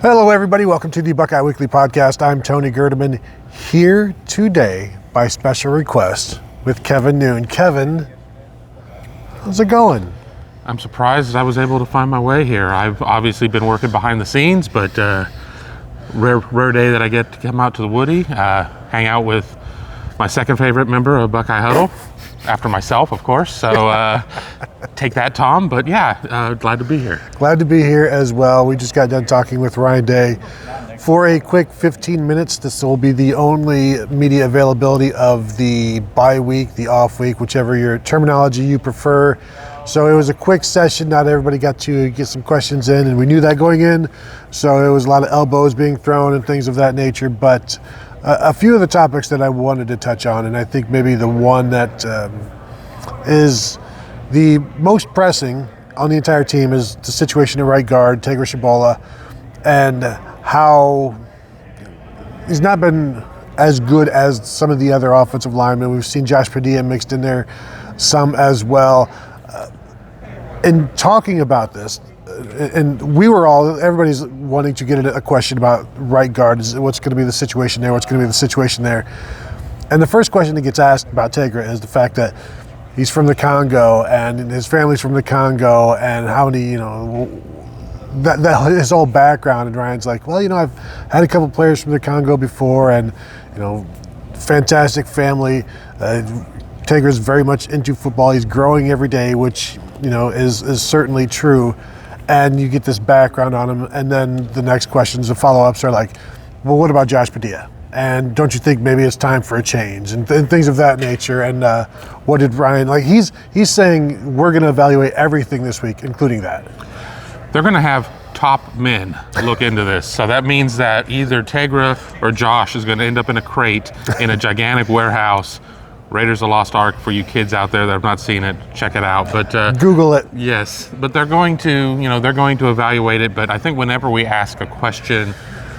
Hello, everybody. Welcome to the Buckeye Weekly Podcast. I'm Tony Gerdeman, here today by special request with Kevin Noon. Kevin, how's it going? I'm surprised I was able to find my way here. I've obviously been working behind the scenes, but rare day that I get to come out to the Woody, hang out with my second favorite member of Buckeye Huddle, after myself, of course. So take that, Tom. But yeah, glad to be here. Glad to be here as well. We just got done talking with Ryan Day for a quick 15 minutes. This will be the only media availability of the bye week, the off week, whichever your terminology you prefer. So it was a quick session. Not everybody got to get some questions in, and we knew that going in. So it was a lot of elbows being thrown and things of that nature. But a few of the topics that I wanted to touch on, and I think maybe the one that is the most pressing on the entire team is the situation at right guard, Tegra Shabola, and how he's not been as good as some of the other offensive linemen. We've seen Josh Padilla mixed in there some as well. In talking about this, and everybody's wanting to get a question about right guard. What's going to be the situation there? What's going to be the situation there? And the first question that gets asked about Tegra is the fact that he's from the Congo and his family's from the Congo, and how many, that his whole background. And Ryan's like, well, I've had a couple players from the Congo before, and fantastic family. Tegra's very much into football. He's growing every day, which is certainly true. And you get this background on him, and then the next questions, the follow-ups are like, well, what about Josh Padilla? And don't you think maybe it's time for a change, and things of that nature? And what did Ryan like? He's saying we're going to evaluate everything this week, including that. They're going to have top men look into this. So that means that either Tegra or Josh is going to end up in a crate in a gigantic warehouse. Raiders of the Lost Ark, for you kids out there that have not seen it, check it out. But Google it. Yes, but they're going to, evaluate it. But I think whenever we ask a question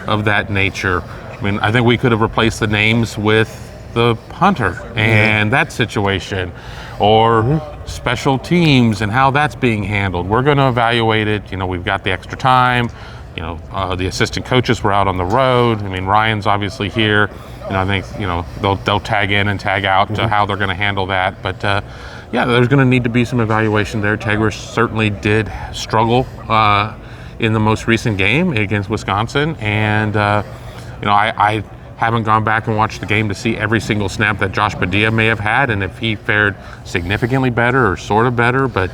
of that nature, I think we could have replaced the names with the punter and that situation, or special teams and how that's being handled. We're going to evaluate it. We've got the extra time. The assistant coaches were out on the road. Ryan's obviously here. I think, they'll tag in and tag out to how they're going to handle that. But, there's going to need to be some evaluation there. Tegra certainly did struggle in the most recent game against Wisconsin. And, I haven't gone back and watched the game to see every single snap that Josh Padilla may have had and if he fared significantly better or sort of better. But,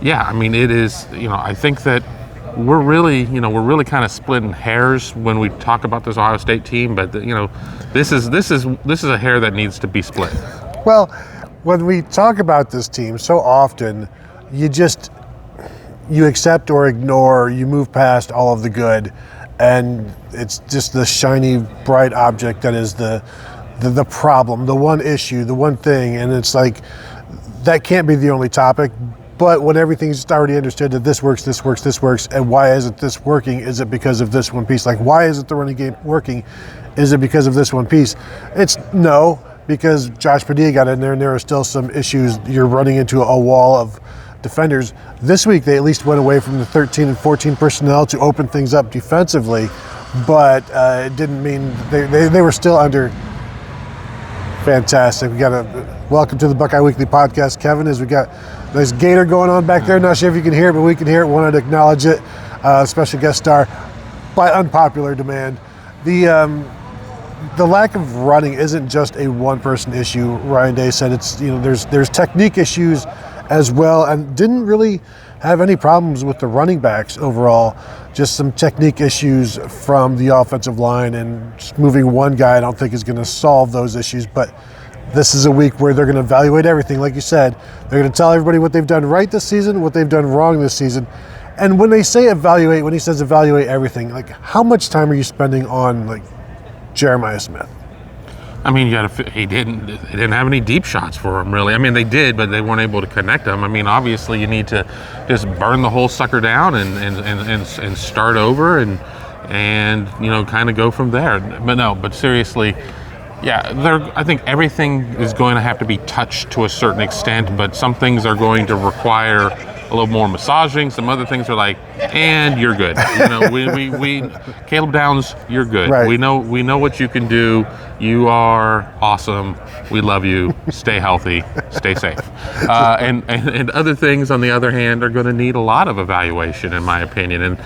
it is, I think that we're really kind of splitting hairs when we talk about this Ohio State team, but this is a hair that needs to be split. Well, when we talk about this team, so often you accept or ignore, you move past all of the good, and it's just the shiny, bright object that is the problem, the one issue, the one thing, and it's like that can't be the only topic. But when everything's already understood that this works, and why isn't this working? Is it because of this one piece? Like, why isn't the running game working? Is it because of this one piece? It's no, because Josh Padilla got in there and there are still some issues. You're running into a wall of defenders. This week, they at least went away from the 13 and 14 personnel to open things up defensively, but it didn't mean they were still under. Fantastic. We got a welcome to the Buckeye Weekly Podcast, Kevin, as we got nice gator going on back there. Not sure if you can hear it, but we can hear it. Wanted to acknowledge it. Special guest star by unpopular demand. The lack of running isn't just a one-person issue. Ryan Day said it's there's technique issues as well, and didn't really have any problems with the running backs overall. Just some technique issues from the offensive line, and just moving one guy I don't think is going to solve those issues. But this is a week where they're going to evaluate everything. Like you said, they're going to tell everybody what they've done right this season, what they've done wrong this season. And when they say evaluate, when he says evaluate everything, like how much time are you spending on like Jeremiah Smith? They didn't have any deep shots for him, really. They did, but they weren't able to connect them. Obviously you need to just burn the whole sucker down and start over and kind of go from there. But seriously, I think everything is going to have to be touched to a certain extent, but some things are going to require a little more massaging. Some other things are like, and you're good. We Caleb Downs, you're good. Right. We know what you can do. You are awesome. We love you. Stay healthy. Stay safe. And other things, on the other hand, are going to need a lot of evaluation, in my opinion. And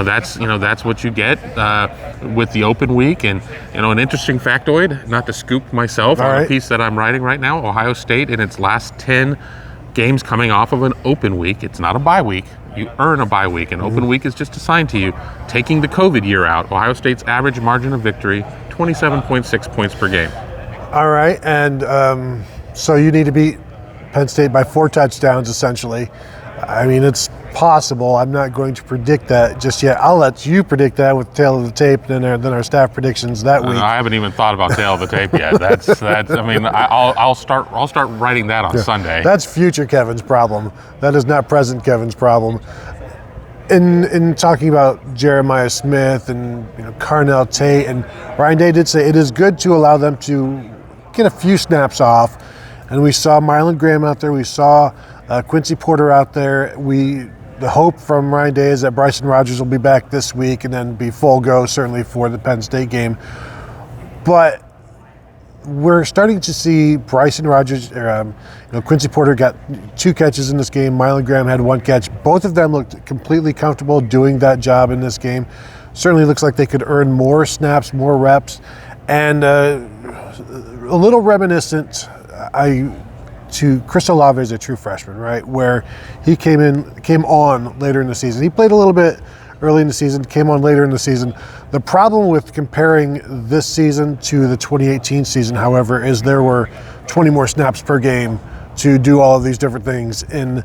that's what you get with the open week. And an interesting factoid, not to scoop myself on a piece that I'm writing right now. Ohio State, in its last 10 games coming off of an open week, it's not a bye week. You earn a bye week. An open week is just assigned to you. Taking the COVID year out, Ohio State's average margin of victory, 27.6 points per game. All right, and so you need to beat Penn State by 4 touchdowns, essentially. I mean, it's possible. I'm not going to predict that just yet. I'll let you predict that with tail of the tape, and then our staff predictions that week. I haven't even thought about tail of the tape yet. That's. I mean, I'll start writing that on Sunday. That's future Kevin's problem. That is not present Kevin's problem. In talking about Jeremiah Smith and Carnell Tate, and Ryan Day did say it is good to allow them to get a few snaps off, and we saw Marlon Graham out there. We saw Quincy Porter out there. The hope from Ryan Day is that Bryson Rogers will be back this week and then be full go, certainly for the Penn State game. But we're starting to see Bryson Rogers, Quincy Porter got 2 catches in this game. Marlon Graham had 1 catch. Both of them looked completely comfortable doing that job in this game. Certainly looks like they could earn more snaps, more reps, and a little reminiscent to Chris Olave as a true freshman, right? Where he came on later in the season. He played a little bit early in the season, came on later in the season. The problem with comparing this season to the 2018 season, however, is there were 20 more snaps per game to do all of these different things in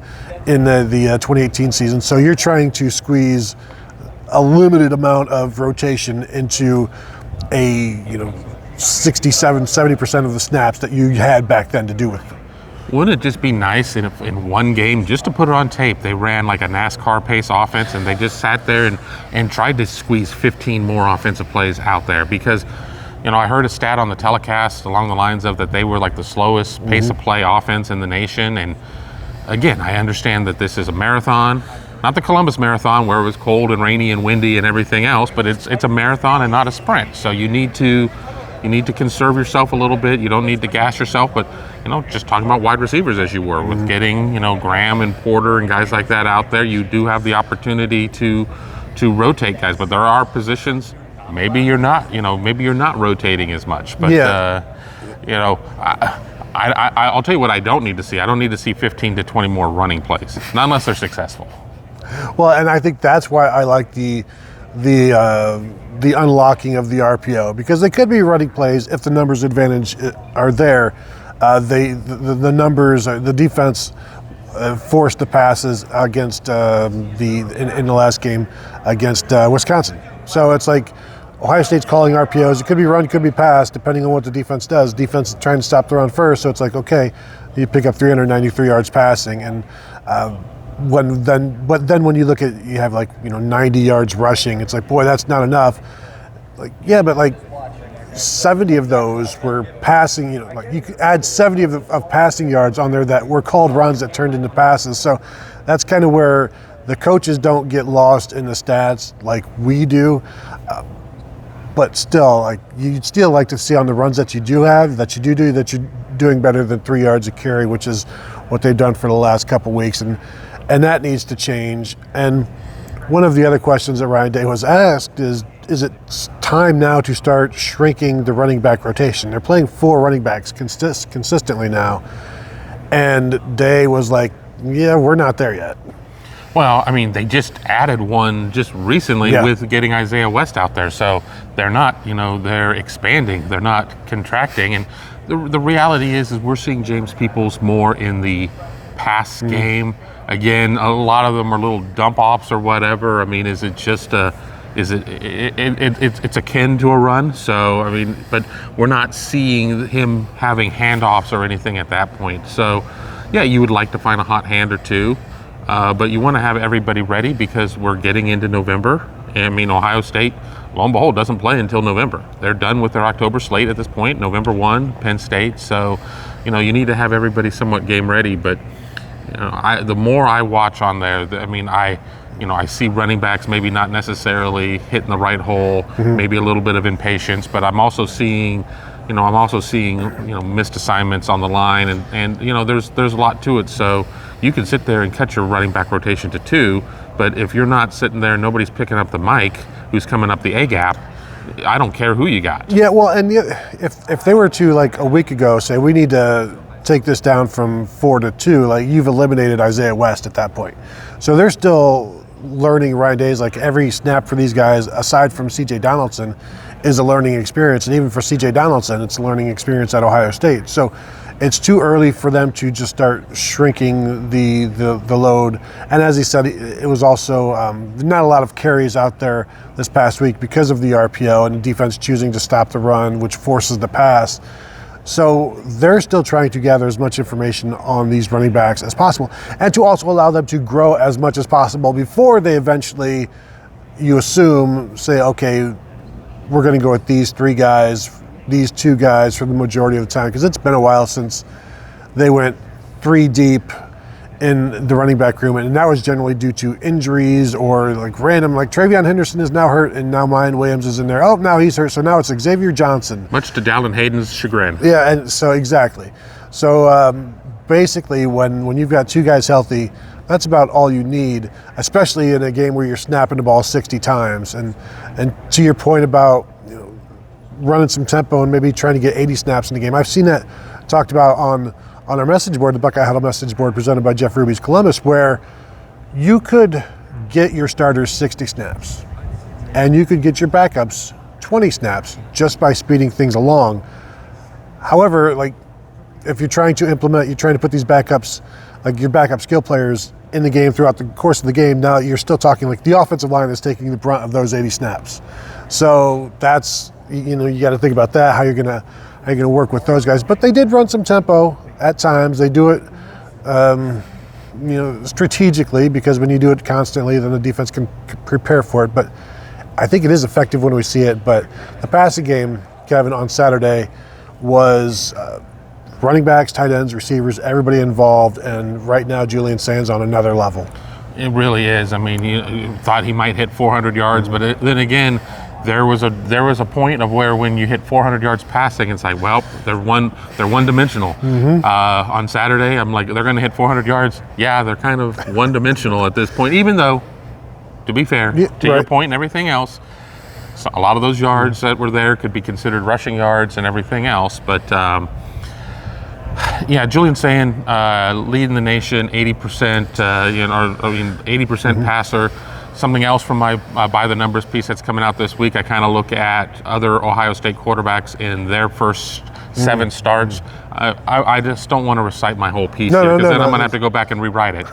the 2018 season. So you're trying to squeeze a limited amount of rotation into a 67-70% of the snaps that you had back then to do with them. Wouldn't it just be nice in one game just to put it on tape? They ran like a NASCAR pace offense, and they just sat there and tried to squeeze 15 more offensive plays out there. Because, I heard a stat on the telecast along the lines of that they were like the slowest pace of play offense in the nation. And again, I understand that this is a marathon, not the Columbus Marathon where it was cold and rainy and windy and everything else, but it's a marathon and not a sprint. So you need to conserve yourself a little bit. You don't need to gas yourself, but just talking about wide receivers as you were with getting Graham and Porter and guys like that out there, you do have the opportunity to rotate guys. But there are positions maybe you're not rotating as much. But I'll tell you what I don't need to see. I don't need to see 15 to 20 more running plays, not unless they're successful. Well, and I think that's why I like the unlocking of the RPO, because they could be running plays if the numbers advantage are there. The numbers, the defense forced the passes against in the last game against Wisconsin. So it's like Ohio State's calling RPOs. It could be run, could be pass, depending on what the defense does. Defense is trying to stop the run first, so it's like, okay, you pick up 393 yards passing, and when you look at, you have 90 yards rushing, it's like, boy, that's not enough. But 70 of those were passing. You could add 70 of passing yards on there that were called runs that turned into passes. So that's kind of where the coaches don't get lost in the stats like we do. But still, you'd still like to see on the runs that you do have, that you're doing better than 3 yards a carry, which is what they've done for the last couple weeks, and that needs to change. And one of the other questions that Ryan Day was asked is it time now to start shrinking the running back rotation? They're playing 4 running backs consistently now, and Day was like, yeah, we're not there yet. Well, I mean, they just added one just recently with getting Isaiah West out there. So they're not, they're expanding. They're not contracting. And the reality is we're seeing James Peoples more in the pass game. Again, a lot of them are little dump offs or whatever. I mean, is it just it's akin to a run. So, I mean, but we're not seeing him having handoffs or anything at that point. So, yeah, you would like to find a hot hand or two. But you want to have everybody ready because we're getting into November. I mean, Ohio State, lo and behold, doesn't play until November. They're done with their October slate at this point, November 1, Penn State. So, you need to have everybody somewhat game ready. But, the more I watch on there, I see running backs maybe not necessarily hitting the right hole, maybe a little bit of impatience, but I'm also seeing missed assignments on the line, and there's a lot to it. So you can sit there and cut your running back rotation to 2, but if you're not sitting there, nobody's picking up the mic who's coming up the A gap. I don't care who you got. Yeah, well, and if they were to, like, a week ago say we need to take this down from 4 to 2, like, you've eliminated Isaiah West at that point. So they're still learning Ryan Day's, like, every snap for these guys, aside from C.J. Donaldson, is a learning experience. And even for C.J. Donaldson, it's a learning experience at Ohio State. So it's too early for them to just start shrinking the load. And as he said, it was also not a lot of carries out there this past week because of the RPO and the defense choosing to stop the run, which forces the pass. So they're still trying to gather as much information on these running backs as possible, and to also allow them to grow as much as possible before they eventually, you assume, say, okay, we're going to go with these 3 guys, these 2 guys for the majority of the time, because it's been a while since they went 3 deep in the running back room, and that was generally due to injuries or like random, like Travion Henderson is now hurt, and now Mayan Williams is in there. Oh, now he's hurt, so now it's Xavier Johnson. Much to Dallin Hayden's chagrin. Yeah, and so exactly. So basically, when you've got 2 guys healthy, that's about all you need, especially in a game where you're snapping the ball 60 times. And to your point about running some tempo and maybe trying to get 80 snaps in the game, I've seen that talked about on our message board, the Buckeye Huddle message board presented by Jeff Ruby's Columbus, where you could get your starters 60 snaps and you could get your backups 20 snaps just by speeding things along. However, like, if you're trying to put these backups, like your backup skill players, in the game throughout the course of the game, now you're still talking like the offensive line is taking the brunt of those 80 snaps. So that's, you got to think about that, how you're gonna work with those guys. But they did run some tempo at times. They do it, strategically, because when you do it constantly, then the defense can prepare for it. But I think it is effective when we see it. But the passing game, Kevin, on Saturday was running backs, tight ends, receivers, everybody involved. And right now, Julian Sayin's on another level. It really is. I mean, you thought he might hit 400 yards, but then again, there was a point of where when you hit 400 yards passing, it's like, well, they're one-dimensional. On Saturday, I'm like, they're going to hit 400 yards. Yeah, they're kind of one-dimensional at this point, even though, to be fair, to your point and everything else, so a lot of those yards that were there could be considered rushing yards and everything else. But, Julian Sayin leading the nation, 80%, 80% passer. Something else from my by the numbers piece that's coming out this week, I kind of look at other Ohio State quarterbacks in their first 7 starts. I just don't want to recite my whole piece here, because then I'm going to have to go back and rewrite it.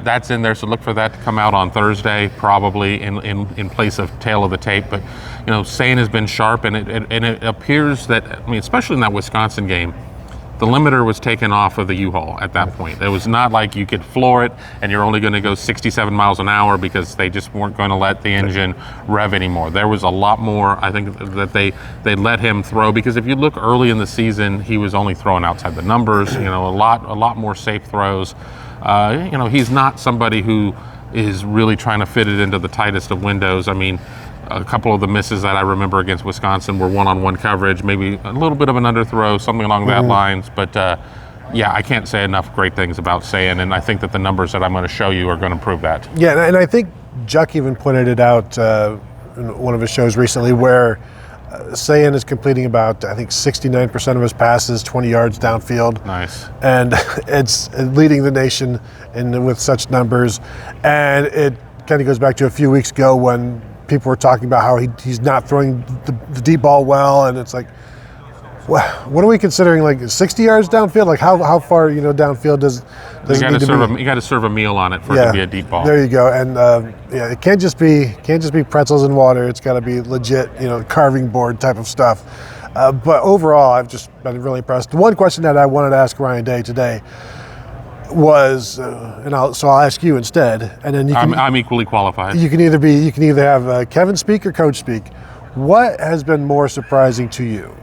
That's in there, so look for that to come out on Thursday, probably in place of tail of the tape. But Sayin has been sharp, and it appears that, especially in that Wisconsin game, the limiter was taken off of the U-Haul at that point. It was not like you could floor it and you're only going to go 67 miles an hour because they just weren't going to let the engine rev anymore. There was a lot more, I think, that they let him throw, because if you look early in the season, he was only throwing outside the numbers, a lot more safe throws. He's not somebody who is really trying to fit it into the tightest of windows. A couple of the misses that I remember against Wisconsin were one-on-one coverage, maybe a little bit of an underthrow, something along that lines. But I can't say enough great things about Sayin, and I think that the numbers that I'm going to show you are going to prove that. Yeah, and I think Juck even pointed it out in one of his shows recently, where Sayin is completing about, I think, 69% of his passes, 20 yards downfield. Nice. And it's leading the nation with such numbers. And it kind of goes back to a few weeks ago when people were talking about how he's not throwing the deep ball well, and it's like, what are we considering, like 60 yards downfield? Like how far downfield does it need to be? You got to serve a meal on it for it to be a deep ball. There you go. And it can't just be pretzels and water. It's got to be legit, carving board type of stuff. But overall, I've just been really impressed. One question that I wanted to ask Ryan Day today was, so I'll ask you instead, and then I'm equally qualified. You can either have Kevin speak or Coach speak. What has been more surprising to you,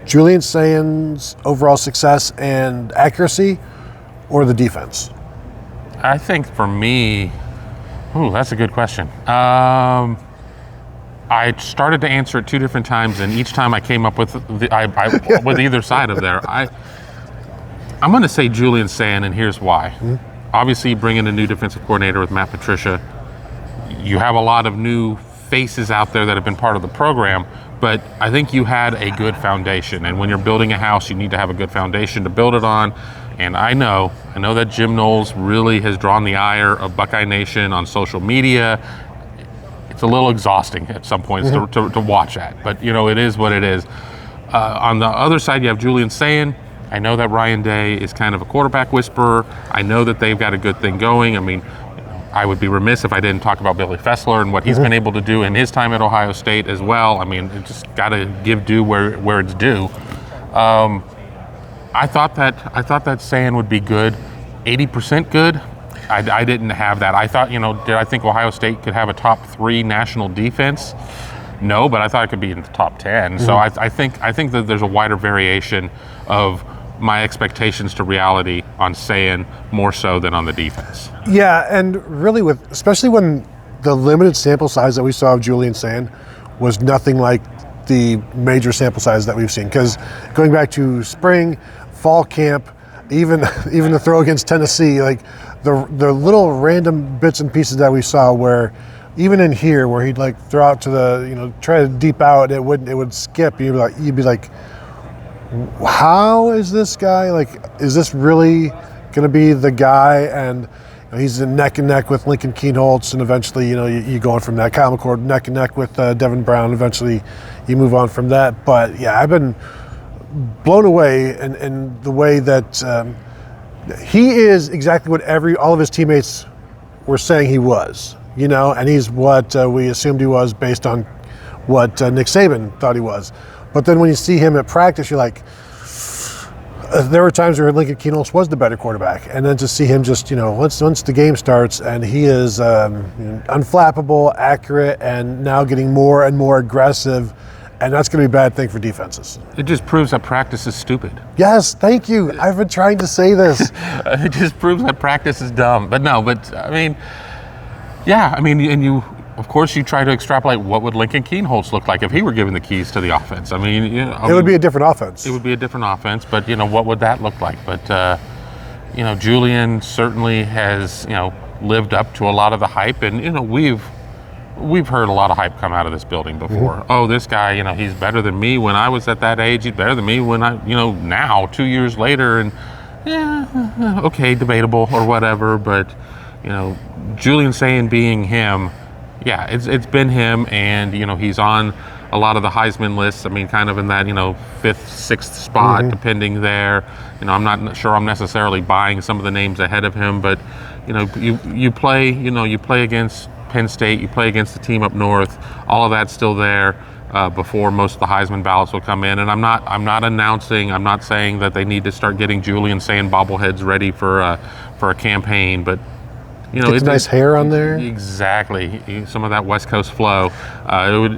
Julian Sayin's overall success and accuracy, or the defense? I think for me, that's a good question. I started to answer it 2 different times, and each time I came up with with either side of there. I'm going to say Julian Sayin, and here's why. Mm-hmm. Obviously, you bring in a new defensive coordinator with Matt Patricia. You have a lot of new faces out there that have been part of the program, but I think you had a good foundation. And when you're building a house, you need to have a good foundation to build it on. And I know that Jim Knowles really has drawn the ire of Buckeye Nation on social media. It's a little exhausting at some points to watch that, but it is what it is. On the other side, you have Julian Sayin. I know that Ryan Day is kind of a quarterback whisperer. I know that they've got a good thing going. I mean, I would be remiss if I didn't talk about Billy Fessler and what he's been able to do in his time at Ohio State as well. I mean, it just got to give due where it's due. I thought that Sayin would be good, 80% good. I didn't have that. I thought, did I think Ohio State could have a top 3 national defense? No, but I thought it could be in the top 10. So I think that there's a wider variation of my expectations to reality on Sayin more so than on the defense. Yeah, and really especially when the limited sample size that we saw of Julian Sayin was nothing like the major sample size that we've seen. Because going back to spring, fall camp, even the throw against Tennessee, like the little random bits and pieces that we saw where even in here where he'd like throw out to the, try to deep out, it would skip. You'd be like, how is this guy, is this really going to be the guy? And he's in neck and neck with Lincoln Kienholz, and eventually, you go on from that. Kyle McCord neck and neck with Devin Brown. Eventually, you move on from that. But yeah, I've been blown away in the way that he is exactly what all of his teammates were saying he was. And he's what we assumed he was based on what Nick Saban thought he was. But then when you see him at practice, you're like, there were times where Lincoln Kienholz was the better quarterback. And then to see him just, once the game starts and he is unflappable, accurate, and now getting more and more aggressive, and that's going to be a bad thing for defenses. It just proves that practice is stupid. Yes, thank you. I've been trying to say this. It just proves that practice is dumb. And you, of course, you try to extrapolate what would Lincoln Kienholz look like if he were given the keys to the offense. It would be a different offense. It would be a different offense, but what would that look like? But Julian certainly has lived up to a lot of the hype, and we've heard a lot of hype come out of this building before. Mm-hmm. Oh, this guy, he's better than me when I was at that age. He's better than me when now 2 years later, and okay, debatable or whatever, but Julian Sayin being him. Yeah, it's been him, and he's on a lot of the Heisman lists. kind of in that 5th, 6th spot, depending there. I'm not sure I'm necessarily buying some of the names ahead of him, but you play against Penn State, you play against the team up north. All of that's still there before most of the Heisman ballots will come in. And I'm not saying that they need to start getting Julian Sayin bobbleheads ready for a campaign, but. It's nice hair on there. Exactly, some of that West Coast flow. I would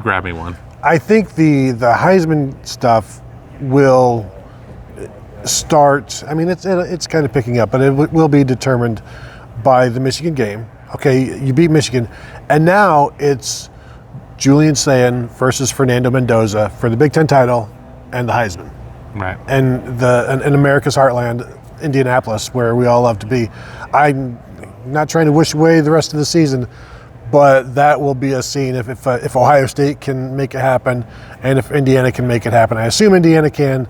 grab me one. I think the Heisman stuff will start. It's kind of picking up, but it will be determined by the Michigan game. Okay, you beat Michigan, and now it's Julian Sayin versus Fernando Mendoza for the Big Ten title and the Heisman. Right. And in America's heartland, Indianapolis, where we all love to be. I'm not trying to wish away the rest of the season, but that will be a scene if Ohio State can make it happen, and if Indiana can make it happen. I assume Indiana can.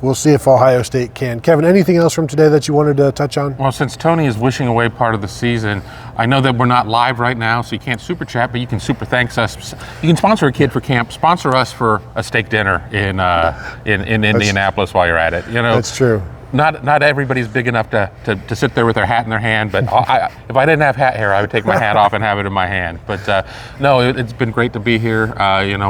We'll see if Ohio State can. Kevin, anything else from today that you wanted to touch on? Well, since Tony is wishing away part of the season, I know that we're not live right now, so you can't super chat, but you can super thanks us. You can sponsor a kid for camp. Sponsor us for a steak dinner in Indianapolis while you're at it. That's true. Not everybody's big enough to sit there with their hat in their hand, but if I didn't have hat hair, I would take my hat off and have it in my hand. But no, it's been great to be here.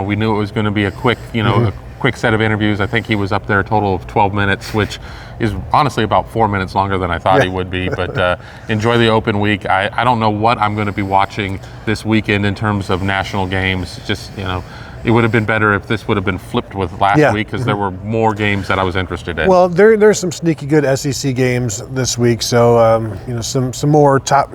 We knew it was going to be a quick, a quick set of interviews. I think he was up there a total of 12 minutes, which is honestly about 4 minutes longer than I thought he would be. But enjoy the open week. I don't know what I'm going to be watching this weekend in terms of national games. Just, it would have been better if this would have been flipped with last week, because there were more games that I was interested in. Well, there's some sneaky good SEC games this week, so some more top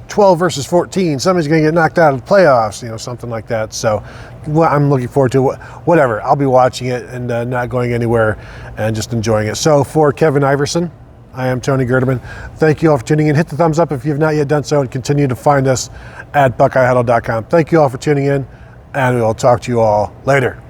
12 versus 14. Somebody's going to get knocked out of the playoffs, something like that. So I'm looking forward to whatever. I'll be watching it and not going anywhere and just enjoying it. So for Kevin Iverson, I am Tony Gerdeman. Thank you all for tuning in. Hit the thumbs up if you've not yet done so, and continue to find us at BuckeyeHuddle.com. Thank you all for tuning in, and we'll talk to you all later.